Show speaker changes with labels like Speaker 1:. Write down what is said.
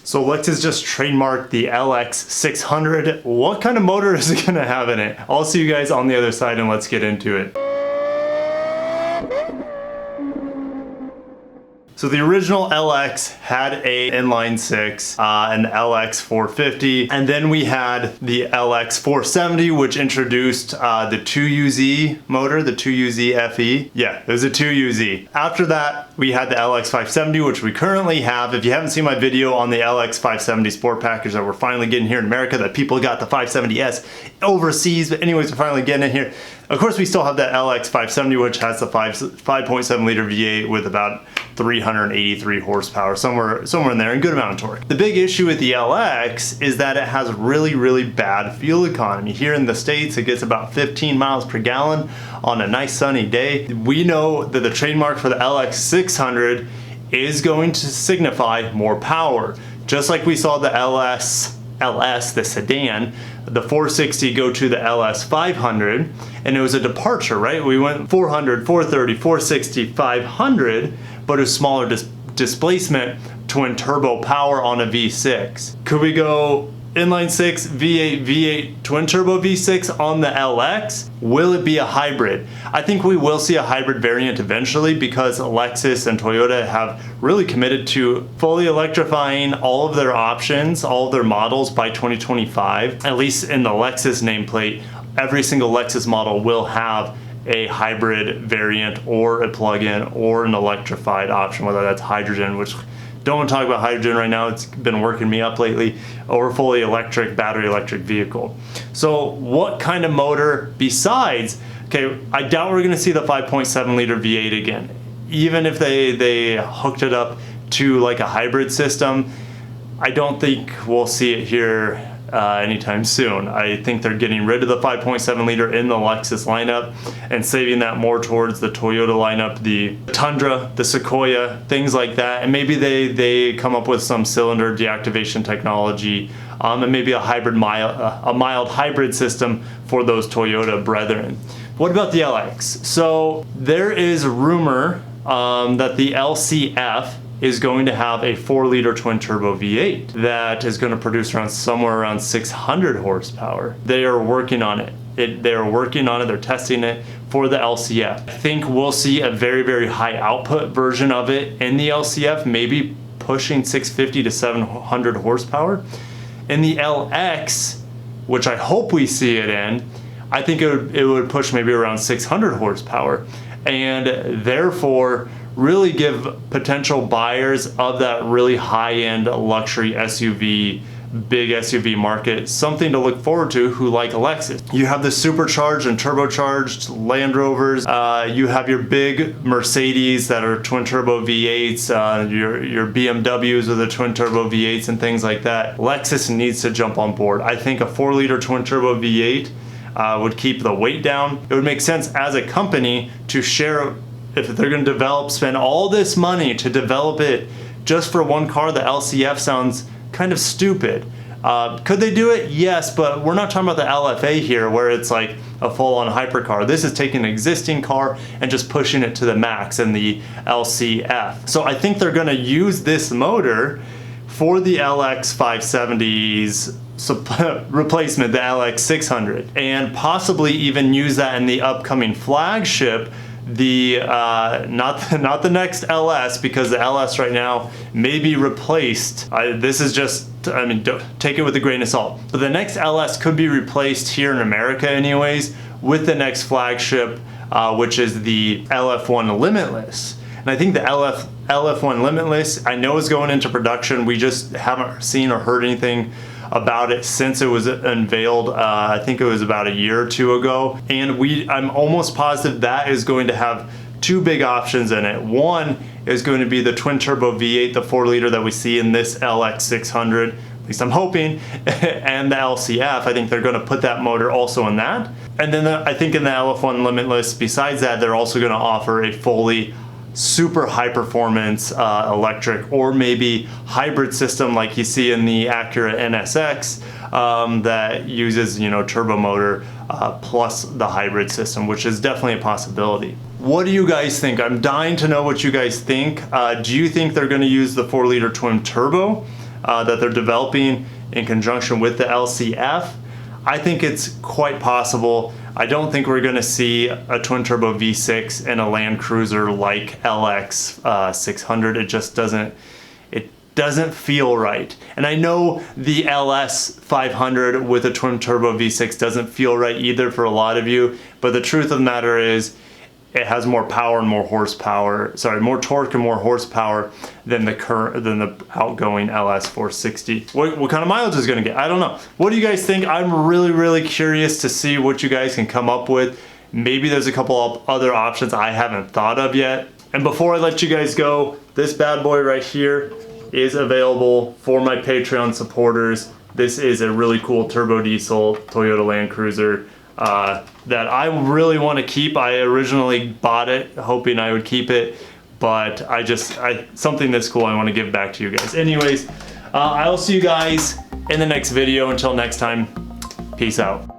Speaker 1: So Lexus just trademarked the LX600. What kind of motor is it gonna have in it? I'll see you guys on the other side and let's get into it. So the original LX had a inline six, an LX 450, and then we had the LX 470, which introduced the 2UZ motor, the 2UZ FE. Yeah, it was a 2UZ. After that, we had the LX 570, which we currently have. If you haven't seen my video on the LX 570 sport package that we're finally getting here in America, that people got the 570S overseas, but anyways, we're finally getting it here. Of course, we still have that LX 570, which has the 5.7 liter V8 with about 383 horsepower, somewhere in there, and good amount of torque. The big issue with the LX is that it has really bad fuel economy. Here in the States, it gets about 15 miles per gallon on a nice sunny day. We know that the trademark for the LX 600 is going to signify more power. Just like we saw the LS, the sedan, the 460 go to the LS 500, and it was a departure, right? We went 400, 430, 460, 500, but a smaller displacement, twin turbo power on a V6. Could we go inline six, V8, twin turbo V6 on the LX? Will it be a hybrid? I think we will see a hybrid variant eventually because Lexus and Toyota have really committed to fully electrifying all of their options, all of their models by 2025. At least in the Lexus nameplate, every single Lexus model will have a hybrid variant or a plug-in or an electrified option, whether that's hydrogen, which don't want to talk about hydrogen right now, it's been working me up lately, or fully electric, battery electric vehicle. So what kind of motor besides, okay, I doubt we're gonna see the 5.7 liter V8 again. Even if they hooked it up to like a hybrid system, I don't think we'll see it here anytime soon. I think they're getting rid of the 5.7 liter in the Lexus lineup and saving that more towards the Toyota lineup, the Tundra, the Sequoia, things like that. And maybe they come up with some cylinder deactivation technology and maybe a mild hybrid system for those Toyota brethren. What about the LX? So there is rumor that the LCF is going to have a 4-liter twin-turbo V8 that is going to produce somewhere around 600 horsepower. They are working on it. They're testing it for the LCF. I think we'll see a very high output version of it in the LCF, maybe pushing 650 to 700 horsepower. In the LX, which I hope we see it in, I think it would push maybe around 600 horsepower, and therefore really give potential buyers of that really high-end luxury SUV, big SUV market, something to look forward to who like a Lexus. You have the supercharged and turbocharged Land Rovers. You have your big Mercedes that are twin turbo V8s, your BMWs with the twin turbo V8s and things like that. Lexus needs to jump on board. I think a 4-liter twin turbo V8 would keep the weight down. It would make sense as a company to share. If they're going to spend all this money to develop it just for one car, the LCF sounds kind of stupid. Could they do it? Yes, but we're not talking about the LFA here where it's like a full-on hypercar. This is taking an existing car and just pushing it to the max in the LCF. So I think they're going to use this motor for the LX 570's replacement, the LX 600, and possibly even use that in the upcoming flagship, the not the next LS, because the LS right now may be replaced. This is just, I mean, don't take it with a grain of salt, but the next LS could be replaced here in America anyways with the next flagship, which is the LF1 Limitless. And I think the LF1 Limitless, I know, is going into production. We just haven't seen or heard anything about it since it was unveiled. I think it was about a year or two ago, and I'm almost positive that is going to have two big options in it. One is going to be the twin turbo V8, the 4-liter that we see in this LX 600, at least I'm hoping, and the LCF. I think they're going to put that motor also in that. And then I think in the LF1 Limitless, besides that, they're also going to offer a fully super high performance electric or maybe hybrid system like you see in the Acura NSX that uses, you know, turbo motor plus the hybrid system, which is definitely a possibility. What do you guys think? I'm dying to know what you guys think. Do you think they're going to use the 4-liter twin turbo that they're developing in conjunction with the LCF, I think it's quite possible. I don't think we're gonna see a twin turbo V6 in a Land Cruiser like LX 600. It just doesn't feel right. And I know the LS 500 with a twin turbo V6 doesn't feel right either for a lot of you, but the truth of the matter is it has more power and more horsepower, sorry, more torque and more horsepower than the outgoing LS 460. What kind of mileage is gonna get? I don't know. What do you guys think? I'm really curious to see what you guys can come up with. Maybe there's a couple of other options I haven't thought of yet. And before I let you guys go, this bad boy right here is available for my Patreon supporters. This is a really cool turbo diesel Toyota Land Cruiser that I really want to keep. I originally bought it hoping I would keep it, but something this cool I want to give back to you guys. Anyways, I will see you guys in the next video. Until next time, peace out.